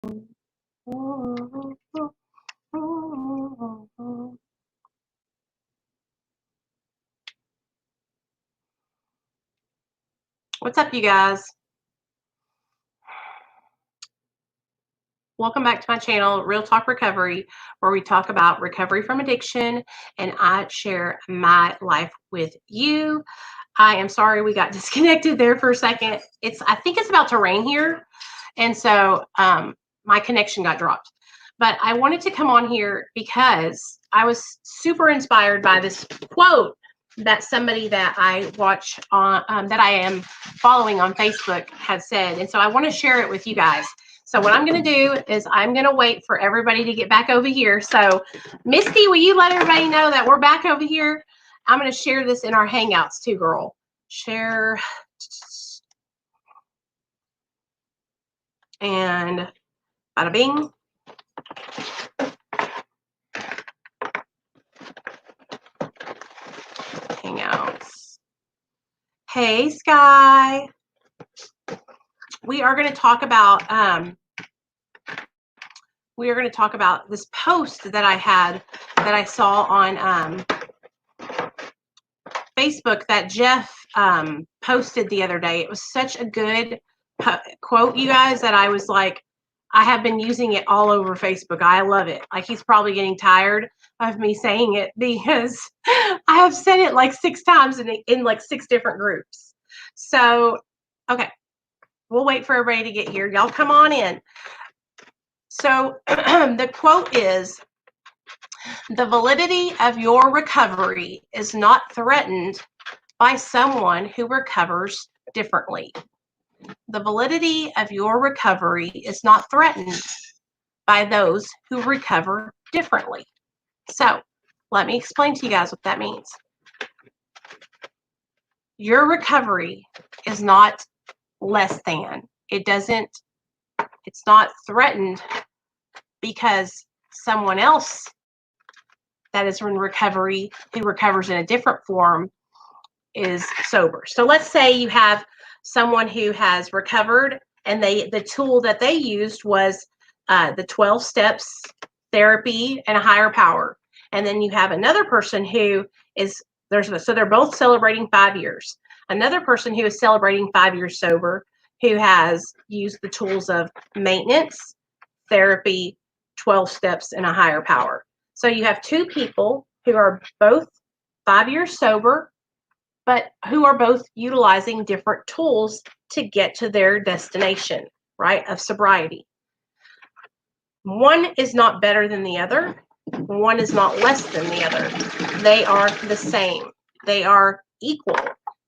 What's up, you guys? Welcome back to my channel, Real Talk Recovery, where we talk about recovery from addiction and I share my life with you. I am sorry we got disconnected there for a second. I think it's about to rain here, and so my connection got dropped. But I wanted to come on here because I was super inspired by this quote that somebody that I watch on, that I am following on Facebook had said. And so I want to share it with you guys. So what I'm going to do is I'm going to wait for everybody to get back over here. So Misty, will you let everybody know that we're back over here? I'm going to share this in our Hangouts too, girl. Share. And bada bing. Hangouts. Hey, Sky. We are going to talk about this post that I saw on Facebook that Jeff posted the other day. It was such a good quote, you guys, that I was like, I have been using it all over Facebook. I love it. Like, he's probably getting tired of me saying it because I have said it like 6 times in like 6 different groups. So, okay, we'll wait for everybody to get here. Y'all come on in. So the quote is, "The validity of your recovery is not threatened by someone who recovers differently." The validity of your recovery is not threatened by those who recover differently. So let me explain to you guys what that means. Your recovery is not less than. It's not threatened because someone else that is in recovery, who recovers in a different form, is sober. So let's say you have someone who has recovered and the tool that they used was the 12 steps therapy and a higher power. And then you have another person who so they're both celebrating 5 years. Another person who is celebrating 5 years sober, who has used the tools of maintenance, therapy, 12 steps, and a higher power. So you have 2 people who are both 5 years sober, but who are both utilizing different tools to get to their destination, right, of sobriety. One is not better than the other. One is not less than the other. They are the same. They are equal.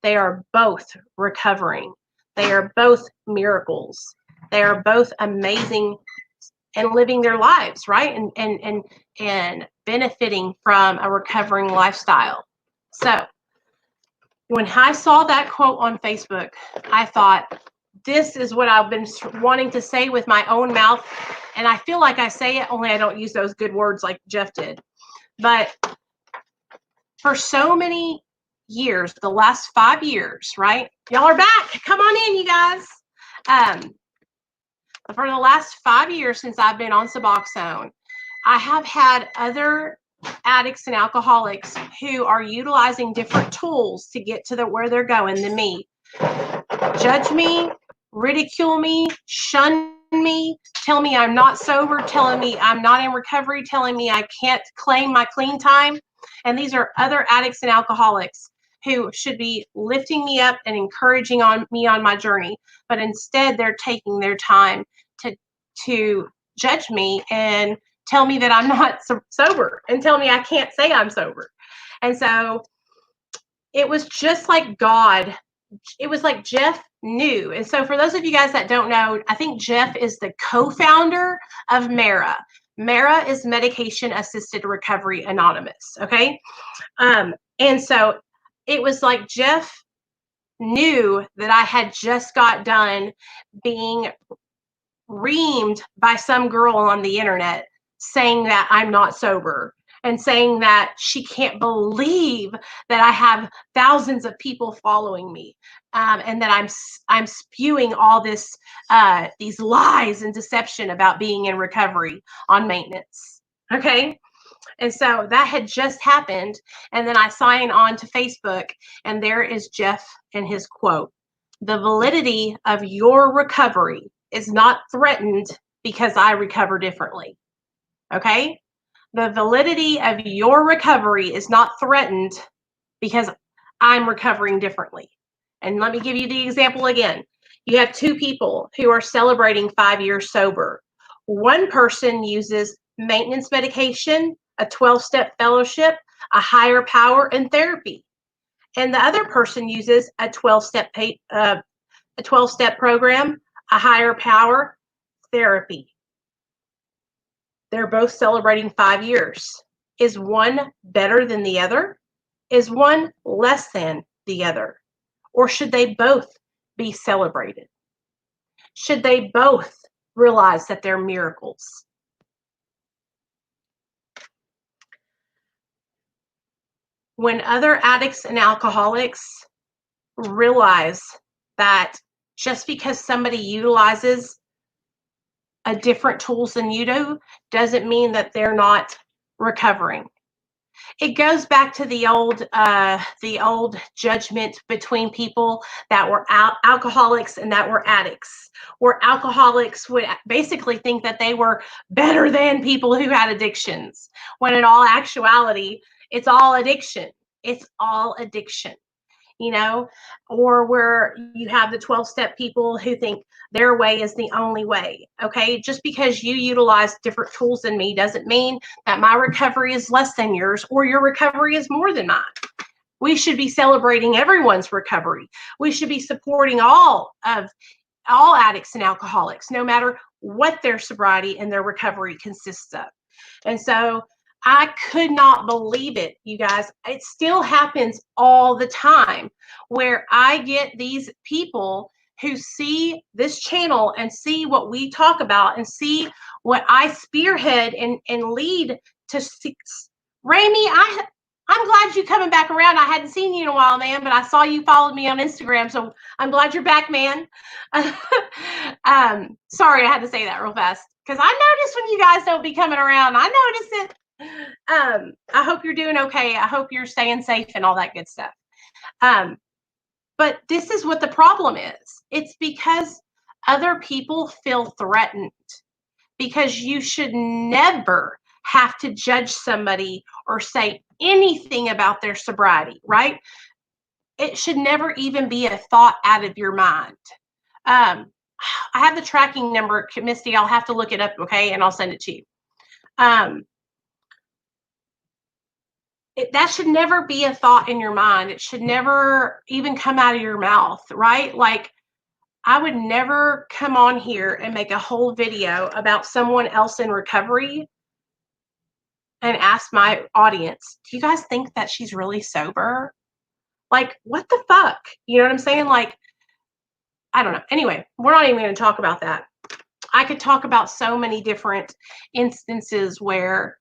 They are both recovering. They are both miracles. They are both amazing and living their lives, right? And benefiting from a recovering lifestyle. So when I saw that quote on Facebook, I thought, this is what I've been wanting to say with my own mouth. And I feel like I say it, only I don't use those good words like Jeff did. But for so many years, the last 5 years, right? Y'all are back. Come on in, you guys. For the last 5 years since I've been on Suboxone, I have had other addicts and alcoholics who are utilizing different tools to get to where they're going than me. Judge me, ridicule me, shun me, tell me I'm not sober, telling me I'm not in recovery, telling me I can't claim my clean time. And these are other addicts and alcoholics who should be lifting me up and encouraging me on my journey. But instead, they're taking their time to judge me and tell me that I'm not sober and tell me I can't say I'm sober. And so it was just like God. It was like Jeff knew. And so for those of you guys that don't know, I think Jeff is the co-founder of MARA. MARA is Medication Assisted Recovery Anonymous. Okay. And so it was like Jeff knew that I had just got done being reamed by some girl on the internet saying that I'm not sober and saying that she can't believe that I have thousands of people following me, and that I'm spewing all this these lies and deception about being in recovery on maintenance. Okay. And so that had just happened. And then I sign on to Facebook, and there is Jeff and his quote: "The validity of your recovery is not threatened because I recover differently." Okay? The validity of your recovery is not threatened because I'm recovering differently. And let me give you the example again. You have two people who are celebrating 5 years sober. One person uses maintenance medication, a 12-step fellowship, a higher power, and therapy. And the other person uses a 12-step program, a higher power, therapy. They're both celebrating 5 years. Is one better than the other? Is one less than the other? Or should they both be celebrated? Should they both realize that they're miracles? When other addicts and alcoholics realize that just because somebody utilizes a different tools than you do doesn't mean that they're not recovering. It goes back to the old judgment between people that were alcoholics and that were addicts, where alcoholics would basically think that they were better than people who had addictions, when in all actuality, it's all addiction. It's all addiction. You know, or where you have the 12-step people who think their way is the only way. Okay. Just because you utilize different tools than me doesn't mean that my recovery is less than yours or your recovery is more than mine. We should be celebrating everyone's recovery. We should be supporting all addicts and alcoholics, no matter what their sobriety and their recovery consists of. And so I could not believe it, you guys. It still happens all the time where I get these people who see this channel and see what we talk about and see what I spearhead and lead to. Rami, I'm glad you're coming back around. I hadn't seen you in a while, man, but I saw you followed me on Instagram, so I'm glad you're back, man. Sorry, I had to say that real fast because I notice when you guys don't be coming around. I notice it. I hope you're doing okay. I hope you're staying safe and all that good stuff. But this is what the problem is. It's because other people feel threatened, because you should never have to judge somebody or say anything about their sobriety, right? It should never even be a thought out of your mind. I have the tracking number, Misty. I'll have to look it up, okay? And I'll send it to you. That should never be a thought in your mind. It should never even come out of your mouth, right? Like, I would never come on here and make a whole video about someone else in recovery and ask my audience, do you guys think that she's really sober? Like, what the fuck? You know what I'm saying? Like, I don't know. Anyway, we're not even going to talk about that. I could talk about so many different instances where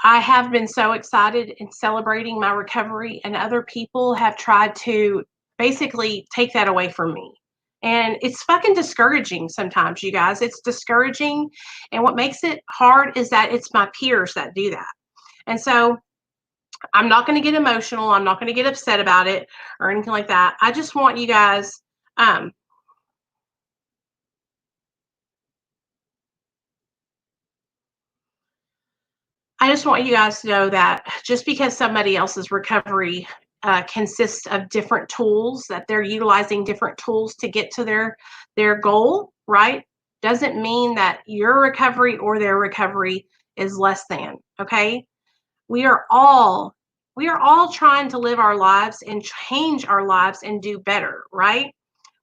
I have been so excited in celebrating my recovery, and other people have tried to basically take that away from me. And it's fucking discouraging sometimes, you guys. It's discouraging. And what makes it hard is that it's my peers that do that. And so I'm not going to get emotional. I'm not going to get upset about it or anything like that. I just want you guys, I just want you guys to know that just because somebody else's recovery consists of different tools, that they're utilizing different tools to get to their goal, right, doesn't mean that your recovery or their recovery is less than. Okay, we are all trying to live our lives and change our lives and do better, right?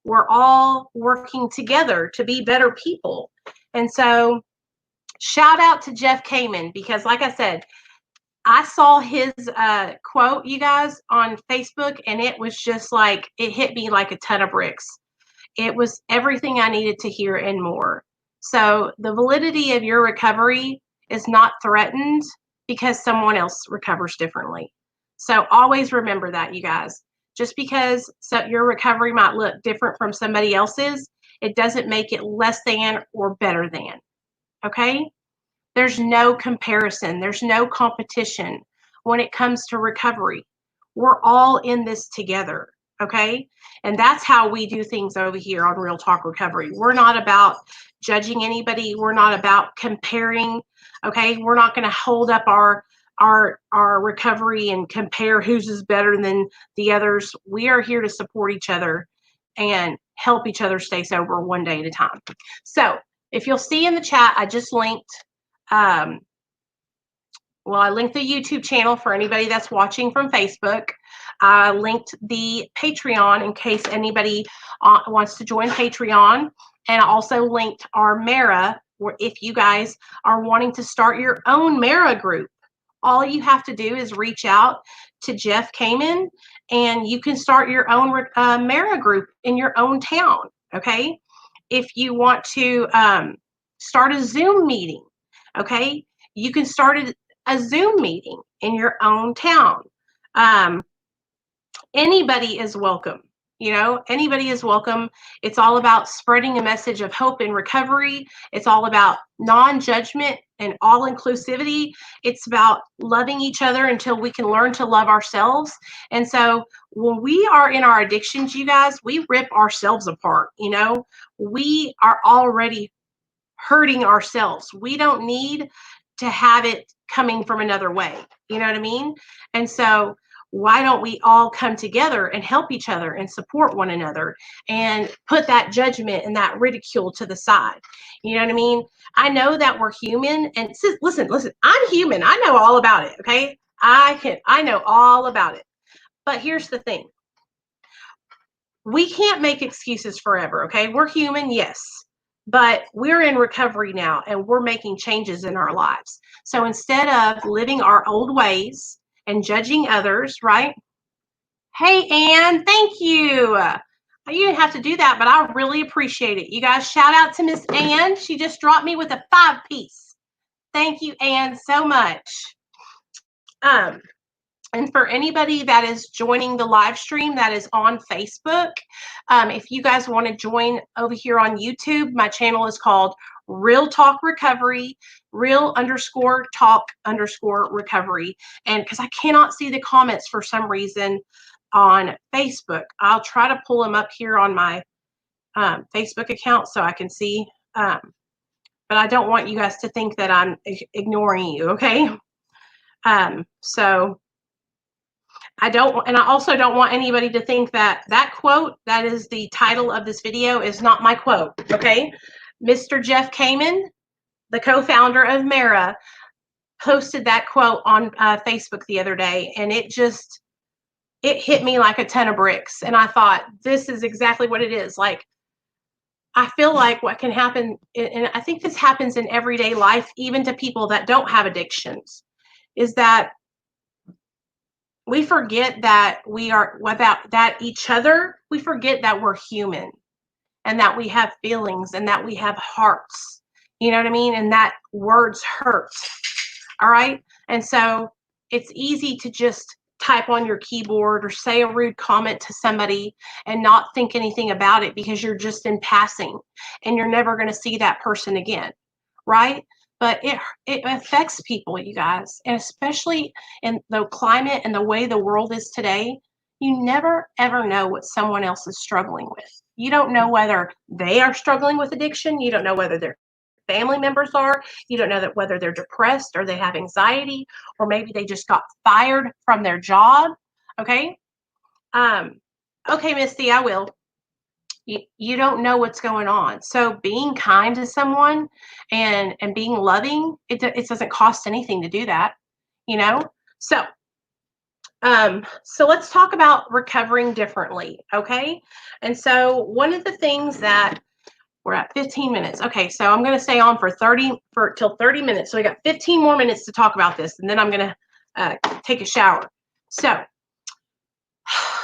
We're all working together to be better people. And so shout out to Jeff Kamen, because like I said, I saw his quote, you guys, on Facebook, and it was just like, it hit me like a ton of bricks. It was everything I needed to hear and more. So the validity of your recovery is not threatened because someone else recovers differently. So always remember that, you guys. Just because your recovery might look different from somebody else's, it doesn't make it less than or better than. Okay? There's no comparison. There's no competition when it comes to recovery. We're all in this together. Okay? And that's how we do things over here on Real Talk Recovery. We're not about judging anybody. We're not about comparing. Okay? We're not going to hold up our recovery and compare whose is better than the others. We are here to support each other and help each other stay sober one day at a time. So if you'll see in the chat, I just linked, I linked the YouTube channel for anybody that's watching from Facebook. I linked the Patreon in case anybody wants to join Patreon. And I also linked our Mara, where if you guys are wanting to start your own Mara group, all you have to do is reach out to Jeff Kamen and you can start your own Mara group in your own town, okay? If you want to start a Zoom meeting, okay, you can start a Zoom meeting in your own town. Anybody is welcome. You know, anybody is welcome. It's all about spreading a message of hope and recovery. It's all about non-judgment and all inclusivity. It's about loving each other until we can learn to love ourselves. And so when we are in our addictions, you guys, we rip ourselves apart. You know, we are already hurting ourselves. We don't need to have it coming from another way. You know what I mean? And so why don't we all come together and help each other and support one another and put that judgment and that ridicule to the side? You know what I mean? I know that we're human, and listen, I'm human. I know all about it. Okay. I know all about it. But here's the thing. We can't make excuses forever. Okay. We're human. Yes. But we're in recovery now and we're making changes in our lives. So instead of living our old ways and judging others, right? Hey, Ann, thank you. You didn't have to do that, but I really appreciate it. You guys, shout out to Miss Ann. She just dropped me with a 5-piece. Thank you, Ann, so much. And for anybody that is joining the live stream that is on Facebook, if you guys want to join over here on YouTube, my channel is called Real Talk Recovery, real_talk_recovery. And because I cannot see the comments for some reason on Facebook, I'll try to pull them up here on my Facebook account so I can see. But I don't want you guys to think that I'm ignoring you, okay? So I also don't want anybody to think that that quote, that is the title of this video, is not my quote, okay? Mr. Jeff Kamen, the co-founder of Mara, posted that quote on Facebook the other day, and it hit me like a ton of bricks. And I thought, this is exactly what it is. Like, I feel like what can happen, and I think this happens in everyday life, even to people that don't have addictions, is that we forget that we are without that each other. We forget that we're human and that we have feelings and that we have hearts. You know what I mean? And that words hurt. All right. And so it's easy to just type on your keyboard or say a rude comment to somebody and not think anything about it because you're just in passing and you're never going to see that person again. Right. But it affects people, you guys, and especially in the climate and the way the world is today, you never, ever know what someone else is struggling with. You don't know whether they are struggling with addiction. You don't know whether their family members are. You don't know that whether they're depressed or they have anxiety, or maybe they just got fired from their job. Okay. Okay, Misty, I will. You don't know what's going on. So being kind to someone and being loving, it doesn't cost anything to do that, you know? So let's talk about recovering differently, okay? And so one of the things that we're at 15 minutes. Okay, so I'm going to stay on till 30 minutes. So we got 15 more minutes to talk about this, and then I'm going to take a shower. So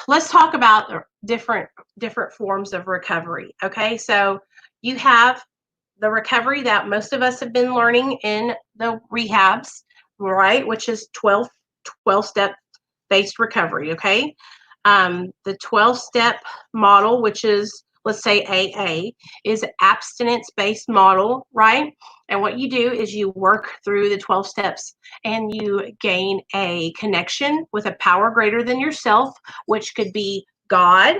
let's talk about different forms of recovery. Okay, so you have the recovery that most of us have been learning in the rehabs, right? Which is 12 step based recovery. Okay. The 12-step model, which is, let's say AA, is an abstinence-based model, right? And what you do is you work through the 12 steps and you gain a connection with a power greater than yourself, which could be God,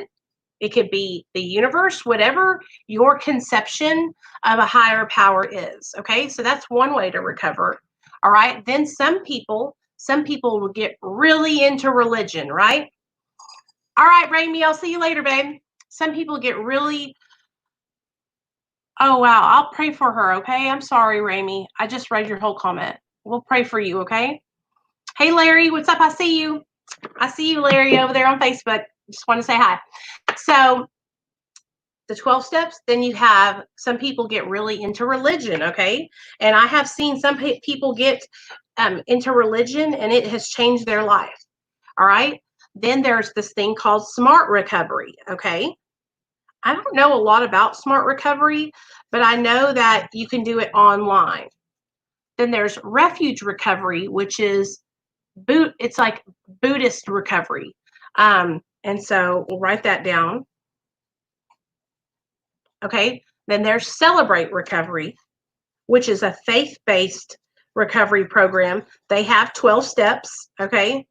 it could be the universe, whatever your conception of a higher power is. Okay, so that's one way to recover. All right, then some people will get really into religion, right? All right, Raimi, I'll see you later, babe. Some people get really, oh, wow. I'll pray for her, okay? I'm sorry, Raimi. I just read your whole comment. We'll pray for you, okay? Hey, Larry, what's up? I see you. I see you, Larry, over there on Facebook. Just want to say hi. So the 12 steps, then you have some people get really into religion, okay? And I have seen some people get into religion and it has changed their life, all right? Then there's this thing called smart recovery, okay? I don't know a lot about smart recovery, but I know that you can do it online. Then there's refuge recovery, which is it's like Buddhist recovery. And so we'll write that down. Okay. Then there's Celebrate Recovery, which is a faith-based recovery program. They have 12 steps. Okay.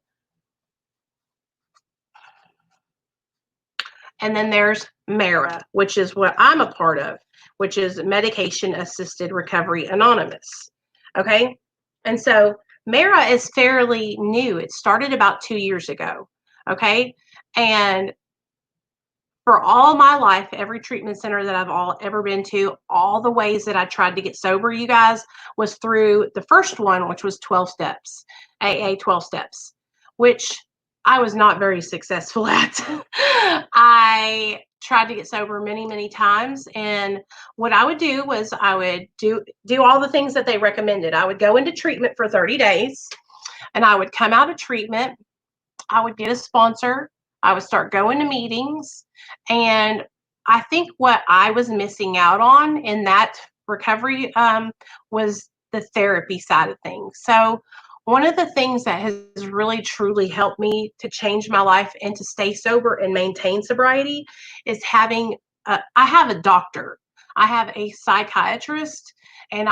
And then there's MARA, which is what I'm a part of, which is Medication Assisted Recovery Anonymous. Okay. And so MARA is fairly new. It started about 2 years ago. Okay. And for all my life, every treatment center that I've ever been to, all the ways that I tried to get sober, you guys, was through the first one, which was 12 steps, AA 12 steps, which I was not very successful at. I tried to get sober many, many times. And what I would do was I would do all the things that they recommended. I would go into treatment for 30 days and I would come out of treatment. I would get a sponsor. I would start going to meetings. And I think what I was missing out on in that recovery was the therapy side of things. So one of the things that has really truly helped me to change my life and to stay sober and maintain sobriety is having I have a doctor, I have a psychiatrist, and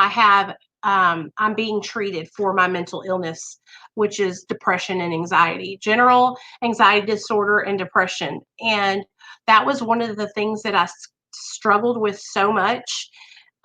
I'm being treated for my mental illness, which is depression and anxiety, general anxiety disorder and depression. And that was one of the things that I struggled with so much,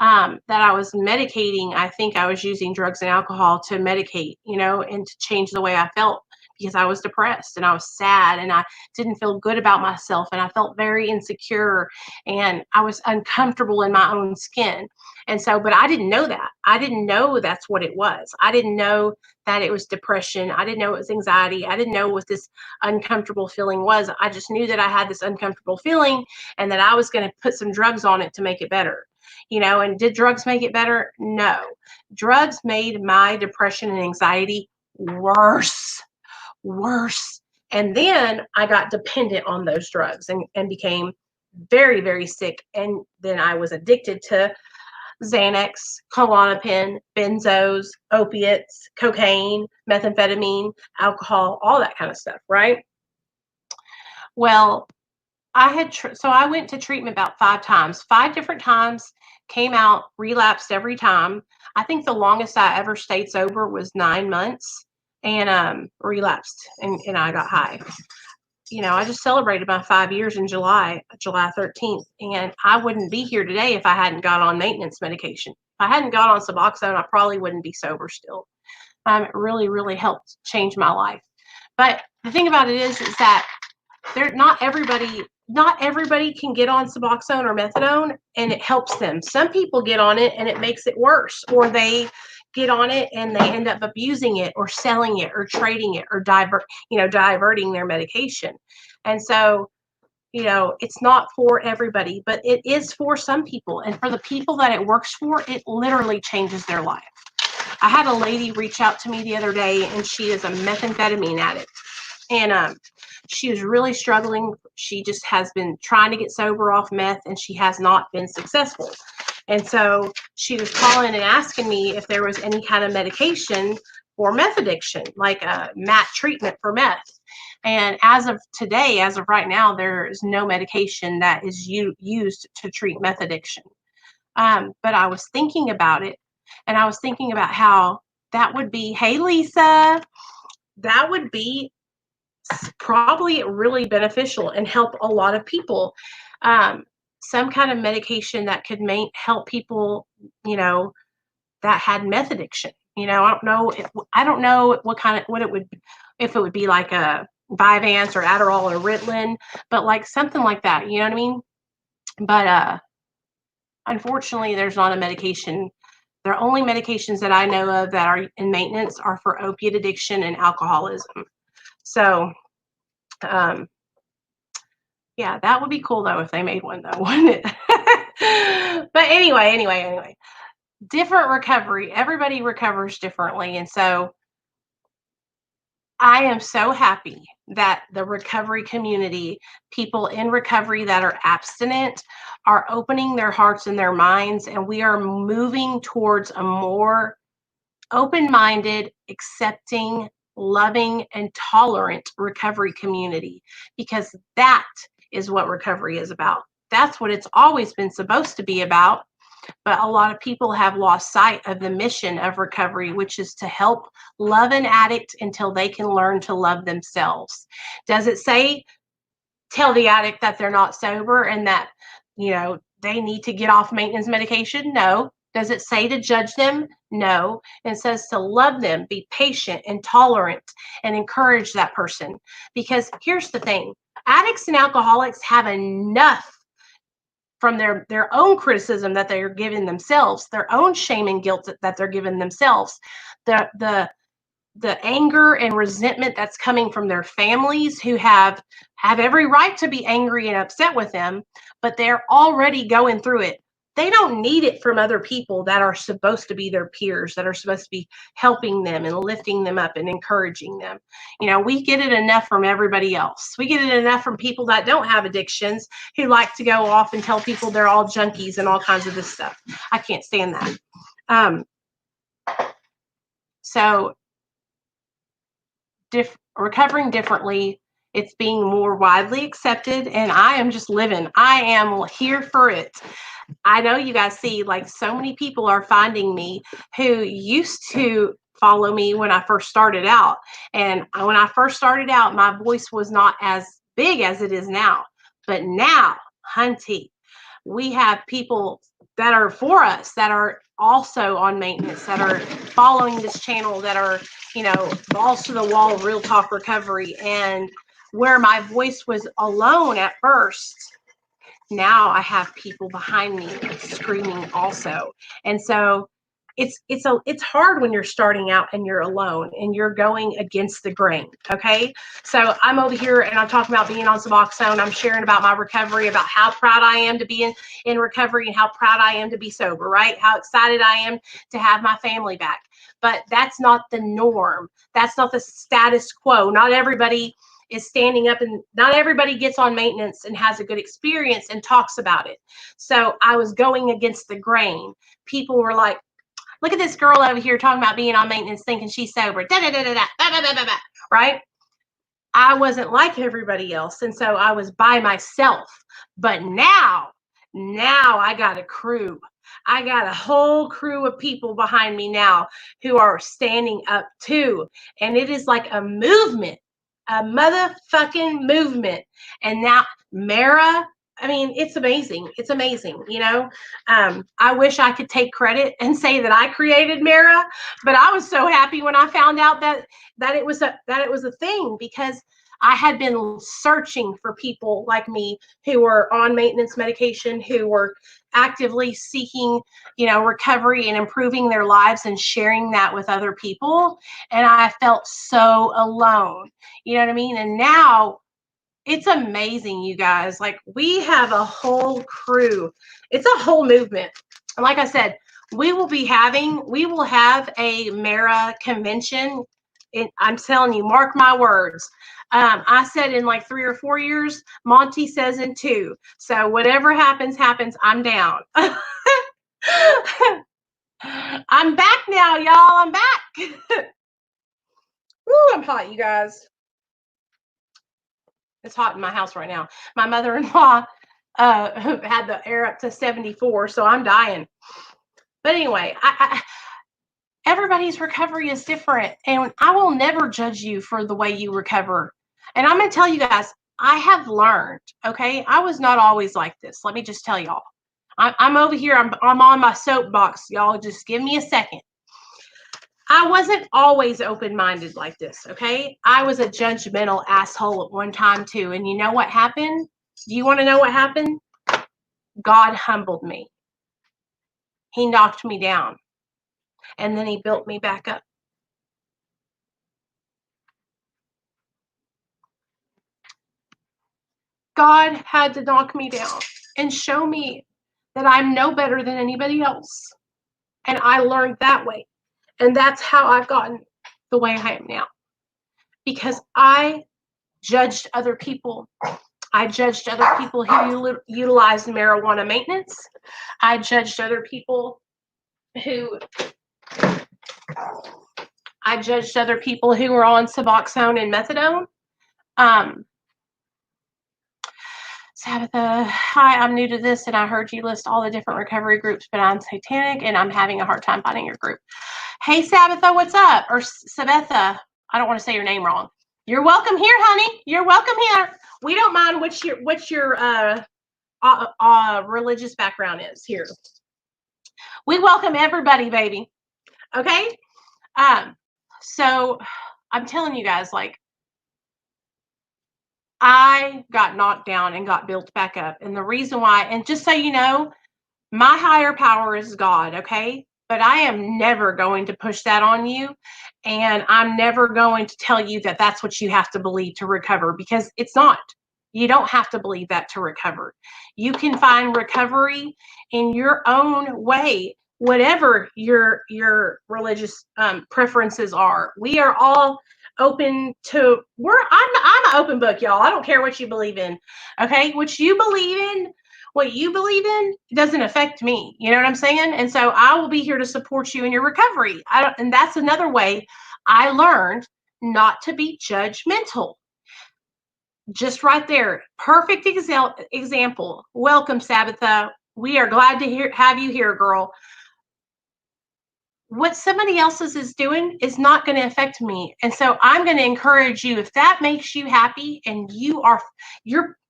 that I was medicating. I think I was using drugs and alcohol to medicate, and to change the way I felt, because I was depressed and I was sad and I didn't feel good about myself and I felt very insecure and I was uncomfortable in my own skin. And so, but I didn't know that. I didn't know that's what it was. I didn't know that it was depression. I didn't know it was anxiety. I didn't know what this uncomfortable feeling was. I just knew that I had this uncomfortable feeling and that I was going to put some drugs on it to make it better. And did drugs make it better? No. Drugs made my depression and anxiety worse. And then I got dependent on those drugs and became very, very sick. And then I was addicted to Xanax, Klonopin, benzos, opiates, cocaine, methamphetamine, alcohol, all that kind of stuff, right? Well, so I went to treatment about 5 times, 5 different times, came out, relapsed every time. I think the longest I ever stayed sober was 9 months and relapsed and I got high. I just celebrated my 5 years in July 13th, and I wouldn't be here today if I hadn't got on maintenance medication. If I hadn't got on Suboxone, I probably wouldn't be sober still. It really, really helped change my life. But the thing about it is that not everybody can get on Suboxone or methadone and it helps them. Some people get on it and it makes it worse, or they get on it and they end up abusing it or selling it or trading it or diverting their medication. And so, it's not for everybody, but it is for some people. And for the people that it works for, it literally changes their life. I had a lady reach out to me the other day, and she is a methamphetamine addict. And she was really struggling. She just has been trying to get sober off meth, and she has not been successful. And so she was calling and asking me if there was any kind of medication for meth addiction, like a Meth Treatment for meth. And as of today, as of right now, there is no medication that is used to treat meth addiction. But I was thinking about it, and I was thinking about how that would be, hey, Lisa, that would be probably really beneficial and help a lot of people. Some kind of medication that could help people, that had meth addiction. I don't know what it would, if it would be like a Vyvanse or Adderall or Ritalin, but like something like that. You know what I mean? But unfortunately, there's not a medication. The only medications that I know of that are in maintenance are for opiate addiction and alcoholism. So, yeah, that would be cool though if they made one though, wouldn't it? But anyway, different recovery. Everybody recovers differently, and so I am so happy that the recovery community, people in recovery that are abstinent, are opening their hearts and their minds, and we are moving towards a more open-minded, accepting, loving, and tolerant recovery community, because that is what recovery is about. That's what it's always been supposed to be about. But a lot of people have lost sight of the mission of recovery, which is to help love an addict until they can learn to love themselves. Does it say tell the addict that they're not sober and that, they need to get off maintenance medication? No. Does it say to judge them? No. It says to love them, be patient and tolerant, and encourage that person. Because here's the thing, addicts and alcoholics have enough from their own criticism that they're giving themselves, their own shame and guilt that they're giving themselves, the anger and resentment that's coming from their families, who have every right to be angry and upset with them, but they're already going through it. They don't need it from other people that are supposed to be their peers, that are supposed to be helping them and lifting them up and encouraging them. We get it enough from everybody else. We get it enough from people that don't have addictions, who like to go off and tell people they're all junkies and all kinds of this stuff. I can't stand that. So recovering differently, it's being more widely accepted, and I am just living. I am here for it. I know you guys see, like, so many people are finding me who used to follow me when I first started out. And when I first started out, my voice was not as big as it is now. But now, hunty, we have people that are for us, that are also on maintenance, that are following this channel, that are, balls to the wall, real talk recovery. And where my voice was alone at first, now I have people behind me screaming also. And so it's hard when you're starting out and you're alone and you're going against the grain. Okay. So I'm over here and I'm talking about being on Suboxone. I'm sharing about my recovery, about how proud I am to be in recovery, and how proud I am to be sober, right? How excited I am to have my family back. But that's not the norm. That's not the status quo. Not everybody is standing up, and not everybody gets on maintenance and has a good experience and talks about it. So I was going against the grain. People were like, look at this girl over here talking about being on maintenance, thinking she's sober. Da, da, da, da, da, da, da, da, da, right? I wasn't like everybody else, and so I was by myself. But now I got a crew. I got a whole crew of people behind me now who are standing up too. And it is like a movement, a motherfucking movement. And now Mara, I mean, it's amazing. It's amazing. I wish I could take credit and say that I created Mara, but I was so happy when I found out that it was a thing, because I had been searching for people like me who were on maintenance medication, who were actively seeking, recovery and improving their lives and sharing that with other people. And I felt so alone. You know what I mean? And now it's amazing, you guys. Like, we have a whole crew. It's a whole movement. And like I said, we will have a Mara convention. I'm telling you, mark my words. I said in like 3 or 4 years. Monty says in 2. So whatever happens, I'm down. I'm back now, y'all. I'm back. Woo, I'm hot, you guys. It's hot in my house right now. My mother-in-law had the air up to 74, so I'm dying. But anyway, everybody's recovery is different, and I will never judge you for the way you recover. And I'm going to tell you guys, I have learned, okay? I was not always like this. Let me just tell y'all. I'm over here. I'm on my soapbox. Y'all just give me a second. I wasn't always open-minded like this, okay? I was a judgmental asshole at one time too. And you know what happened? Do you want to know what happened? God humbled me. He knocked me down. And then he built me back up. God had to knock me down and show me that I'm no better than anybody else. And I learned that way. And that's how I've gotten the way I am now. Because I judged other people. I judged other people who utilized marijuana maintenance. I judged other people who were on Suboxone and methadone. Tabitha, hi, I'm new to this and I heard you list all the different recovery groups, but I'm satanic and I'm having a hard time finding your group. Hey, Tabitha, what's up? Or Sabetha, I don't want to say your name wrong. You're welcome here, honey. You're welcome here. We don't mind what your religious background is here. We welcome everybody, baby. Okay? So I'm telling you guys, like, I got knocked down and got built back up. And the reason why, and just so you know, my higher power is God, okay? But I am never going to push that on you. And I'm never going to tell you that that's what you have to believe to recover, because it's not. You don't have to believe that to recover. You can find recovery in your own way, whatever your religious preferences are. We are all open to. I'm an open book, y'all. I don't care what you believe in. Okay, what you believe in doesn't affect me. You know what I'm saying? And so I will be here to support you in your recovery. And that's another way I learned not to be judgmental. Just right there. Perfect example. Welcome, Sabitha. We are glad to have you here, girl. What somebody else's is doing is not going to affect me. And so I'm going to encourage you, if that makes you happy and you're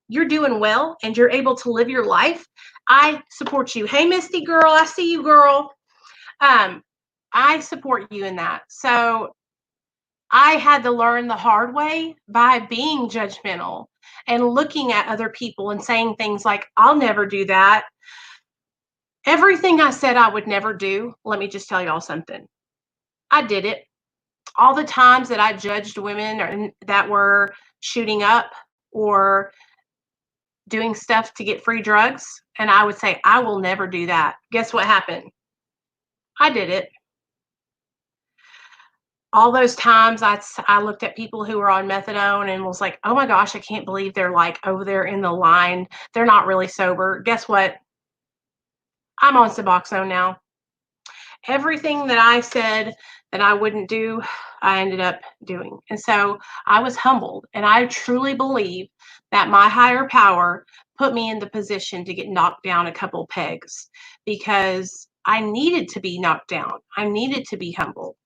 doing well and you're able to live your life, I support you. Hey, Misty girl, I see you, girl. I support you in that. So I had to learn the hard way by being judgmental and looking at other people and saying things like, I'll never do that. Everything I said I would never do, let me just tell y'all something. I did it. All the times that I judged women that were shooting up or doing stuff to get free drugs, and I would say, I will never do that. Guess what happened? I did it. All those times I looked at people who were on methadone and was like, oh my gosh, I can't believe they're like over there in the line. They're not really sober. Guess what? I'm on Suboxone now. Everything that I said that I wouldn't do, I ended up doing. And so I was humbled. And I truly believe that my higher power put me in the position to get knocked down a couple pegs, because I needed to be knocked down. I needed to be humbled.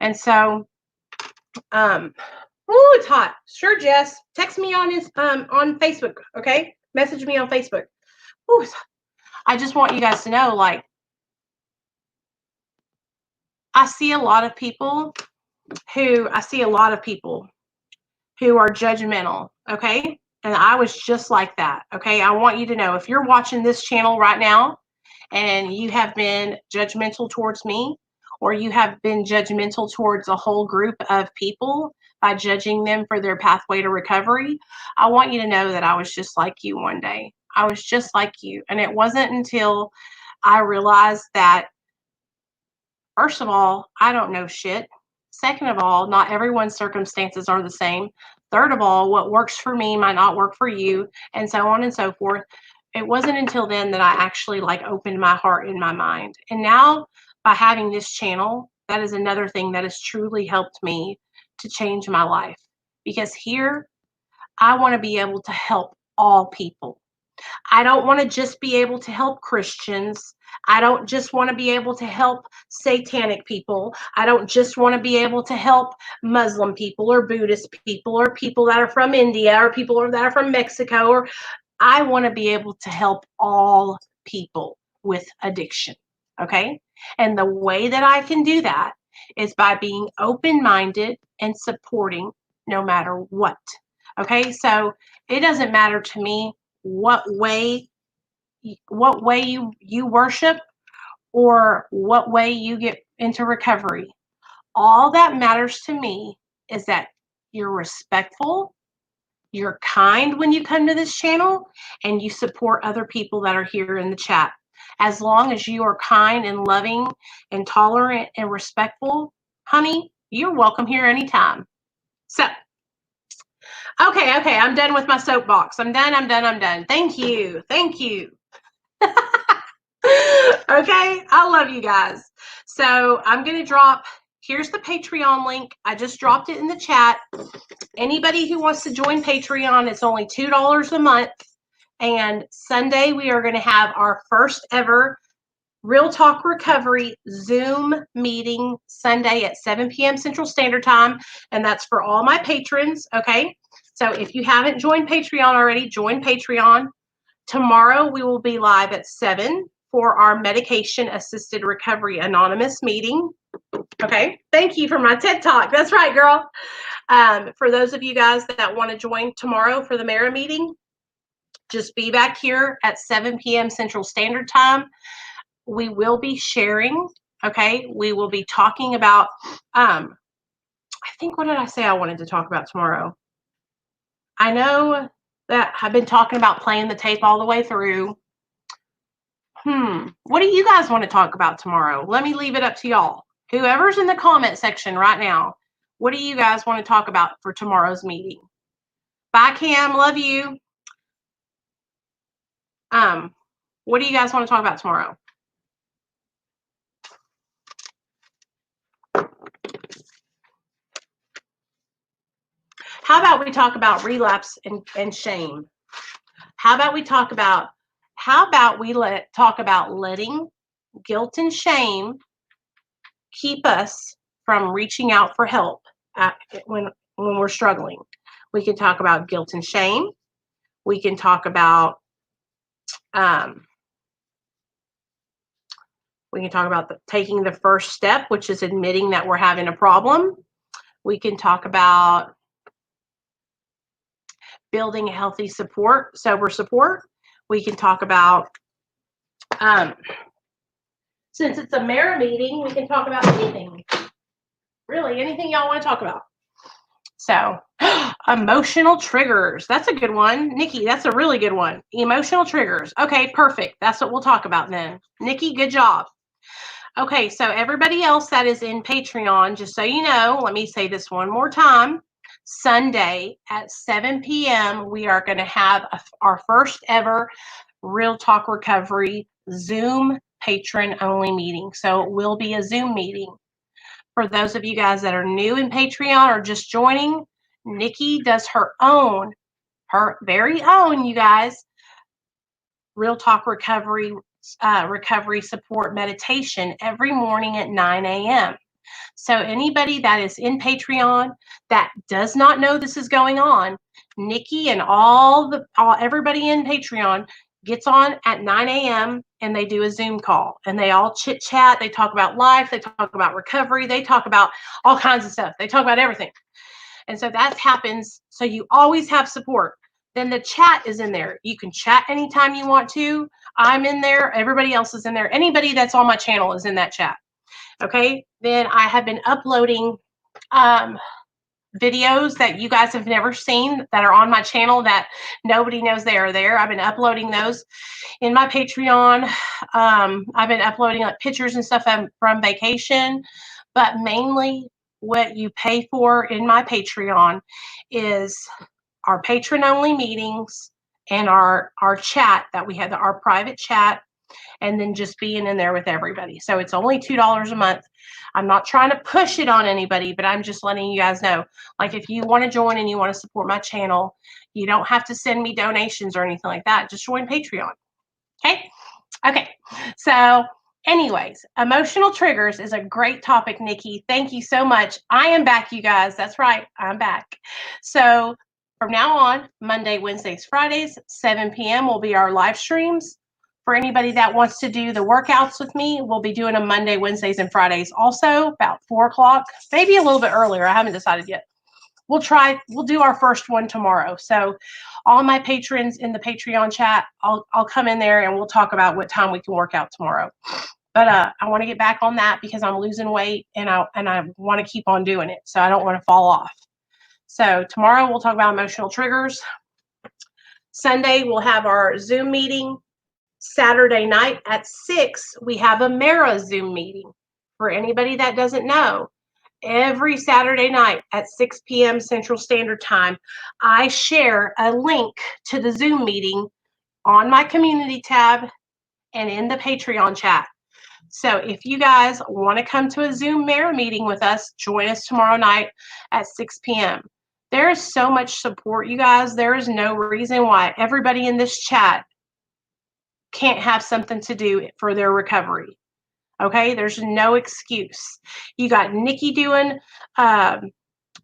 And so, it's hot. Sure, Jess. Text me on on Facebook, okay? Message me on Facebook. Ooh, I just want you guys to know, like, I see a lot of people who are judgmental, okay? And I was just like that, okay? I want you to know, if you're watching this channel right now and you have been judgmental towards me, or you have been judgmental towards a whole group of people by judging them for their pathway to recovery, I want you to know that I was just like you one day. I was just like you. And it wasn't until I realized that, first of all, I don't know shit. Second of all, not everyone's circumstances are the same. Third of all, what works for me might not work for you, and so on and so forth. It wasn't until then that I actually like opened my heart and my mind. And now, by having this channel, that is another thing that has truly helped me to change my life, because here I want to be able to help all people. I don't want to just be able to help Christians. I don't just want to be able to help satanic people. I don't just want to be able to help Muslim people or Buddhist people or people that are from India or people that are from Mexico. Or I want to be able to help all people with addiction. Okay. And the way that I can do that is by being open-minded and supporting no matter what. Okay. So it doesn't matter to me what way you worship or what way you get into recovery. All that matters to me is that you're respectful, you're kind when you come to this channel, and you support other people that are here in the chat. As long as you are kind and loving and tolerant and respectful, honey, you're welcome here anytime. So, okay, I'm done with my soapbox. I'm done. Thank you. Okay, I love you guys. So I'm going to drop, here's the Patreon link. I just dropped it in the chat. Anybody who wants to join Patreon, it's only $2 a month. And Sunday, we are going to have our first ever Real Talk Recovery Zoom meeting Sunday at 7 p.m. Central Standard Time. And that's for all my patrons. Okay, so if you haven't joined Patreon already, join Patreon. Tomorrow, we will be live at 7 for our Medication Assisted Recovery Anonymous meeting. Okay, thank you for my TED Talk. That's right, girl. For those of you guys that want to join tomorrow for the Mara meeting, just be back here at 7 p.m. Central Standard Time. We will be sharing, okay? We will be talking about, I think, what did I say I wanted to talk about tomorrow? I know that I've been talking about playing the tape all the way through. What do you guys want to talk about tomorrow? Let me leave it up to y'all. Whoever's in the comment section right now, what do you guys want to talk about for tomorrow's meeting? Bye, Cam. Love you. What do you guys want to talk about tomorrow? How about we talk about relapse and shame? How about we talk about letting guilt and shame keep us from reaching out for help when we're struggling? We can talk about guilt and shame. We can talk about taking the first step, which is admitting that we're having a problem. We can talk about building a healthy sober support. We can talk about, since it's a Mara meeting, we can talk about anything. Really, anything y'all want to talk about. So, emotional triggers. That's a good one. Nikki, that's a really good one. Emotional triggers. Okay, perfect. That's what we'll talk about then. Nikki, good job. Okay, so everybody else that is in Patreon, just so you know, let me say this one more time. Sunday at 7 p.m., we are going to have our first ever Real Talk Recovery Zoom patron-only meeting. So it will be a Zoom meeting. For those of you guys that are new in Patreon or just joining, Nikki does her very own, you guys, Real Talk Recovery support meditation every morning at 9 a.m. So anybody that is in Patreon that does not know this is going on, Nikki and everybody in Patreon gets on at 9 a.m. and they do a Zoom call and they all chit chat. They talk about life. They talk about recovery. They talk about all kinds of stuff. They talk about everything. And so that happens. So you always have support. Then the chat is in there. You can chat anytime you want to. I'm in there. Everybody else is in there. Anybody that's on my channel is in that chat. Okay. Then I have been uploading videos that you guys have never seen that are on my channel that nobody knows they are there. I've been uploading those in my Patreon. I've been uploading like pictures and stuff from vacation, but mainly what you pay for in my Patreon is our patron only meetings and our chat that we have, our private chat and then just being in there with everybody. So it's only $2 a month. I'm not trying to push it on anybody, but I'm just letting you guys know, like, if you want to join and you want to support my channel, you don't have to send me donations or anything like that. Just join Patreon. Okay. So anyways, emotional triggers is a great topic, Nikki. Thank you so much. I am back, you guys. That's right. I'm back. So from now on, Monday, Wednesdays, Fridays, 7 p.m. will be our live streams. For anybody that wants to do the workouts with me, we'll be doing them Monday, Wednesdays, and Fridays also, about 4 o'clock, maybe a little bit earlier. I haven't decided yet. We'll do our first one tomorrow. So all my patrons in the Patreon chat, I'll come in there and we'll talk about what time we can work out tomorrow. But I want to get back on that because I'm losing weight and I want to keep on doing it. So I don't want to fall off. So tomorrow we'll talk about emotional triggers. Sunday we'll have our Zoom meeting. Saturday night at 6, we have a Mara Zoom meeting. For anybody that doesn't know, every Saturday night at 6 p.m. Central Standard Time, I share a link to the Zoom meeting on my community tab and in the Patreon chat. So if you guys want to come to a Zoom Mara meeting with us, join us tomorrow night at 6 p.m. There is so much support, you guys. There is no reason why everybody in this chat can't have something to do for their recovery. Okay, there's no excuse. You got Nikki doing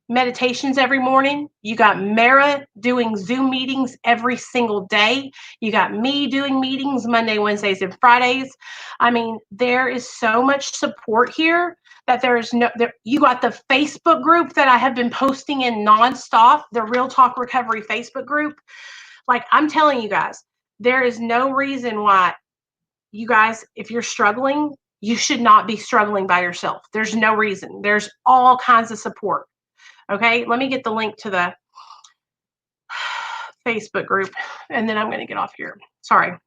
meditations every morning. You got Mara doing Zoom meetings every single day. You got me doing meetings Monday, Wednesdays, and Fridays. I mean, there is so much support here that you got the Facebook group that I have been posting in nonstop, the Real Talk Recovery Facebook group. Like, I'm telling you guys, there is no reason why you guys, if you're struggling, you should not be struggling by yourself. There's no reason. There's all kinds of support. Okay, let me get the link to the Facebook group and then I'm going to get off here. Sorry.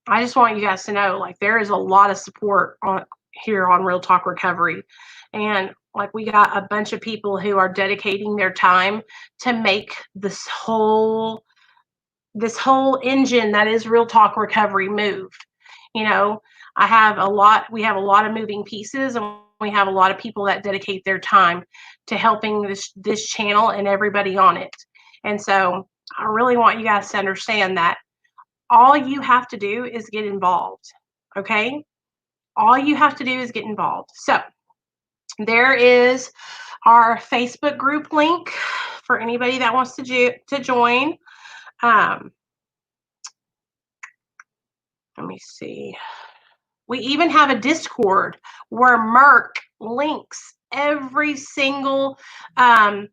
I just want you guys to know, like, there is a lot of support here on Real Talk Recovery. And like, we got a bunch of people who are dedicating their time to make this whole engine that is Real Talk Recovery move. You know, we have a lot of moving pieces, and we have a lot of people that dedicate their time to helping this channel and everybody on it. And so I really want you guys to understand that all you have to do is get involved. Okay? All you have to do is get involved. So there is our Facebook group link for anybody that wants to join. Let me see. We even have a Discord where Merck links every single Mara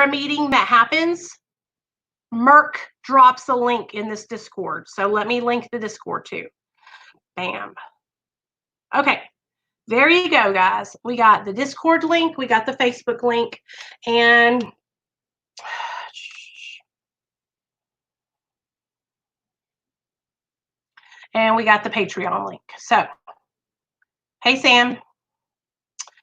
meeting that happens. Merck drops a link in this Discord. So let me link the Discord too. Bam. Okay. There you go, guys. We got the Discord link. We got the Facebook link. And we got the Patreon link. So, hey, Sam.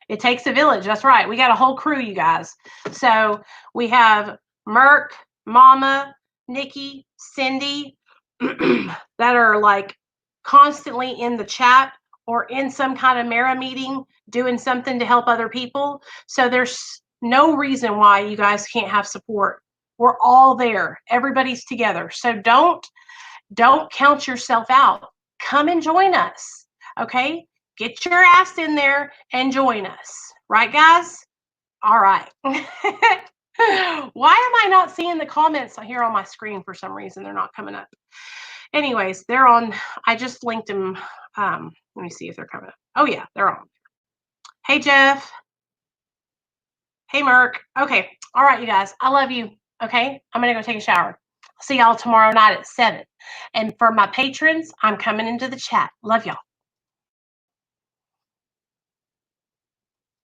It takes a village. That's right. We got a whole crew, you guys. So we have Merck, Mama, Nikki, Cindy, that are like constantly in the chat or in some kind of Mara meeting doing something to help other people. So there's no reason why you guys can't have support. We're all there. Everybody's together. So don't count yourself out. Come and join us. Okay? Get your ass in there and join us. Right, guys? All right. Why am I not seeing the comments here on my screen for some reason? They're not coming up. Anyways, they're on. I just linked them. Let me see if they're coming up. Oh, yeah, they're on. Hey, Jeff. Hey, Merck. Okay. All right, you guys. I love you. Okay? I'm going to go take a shower. See y'all tomorrow night at 7. And for my patrons, I'm coming into the chat. Love y'all.